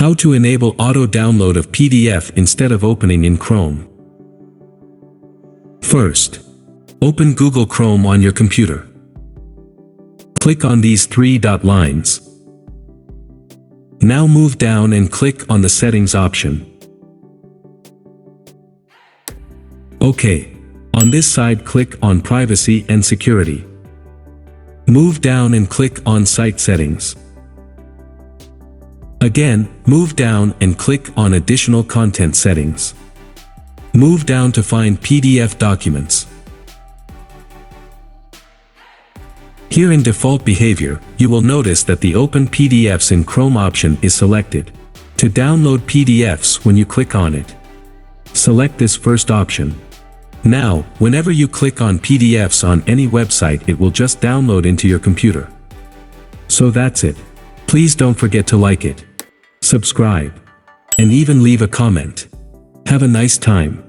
How to enable auto download of PDF instead of opening in Chrome. First, open Google Chrome on your computer. Click on these three dot lines. Now move down and click on the Settings option. OK. On this side, click on Privacy and Security. Move down and click on Site Settings. Again, move down and click on Additional Content Settings. Move down to find PDF Documents. Here in Default Behavior, you will notice that the Open PDFs in Chrome option is selected. To download PDFs, when you click on it, select this first option. Now, whenever you click on PDFs on any website, it will just download into your computer. So that's it. Please don't forget to like it, subscribe, and even leave a comment. Have a nice time.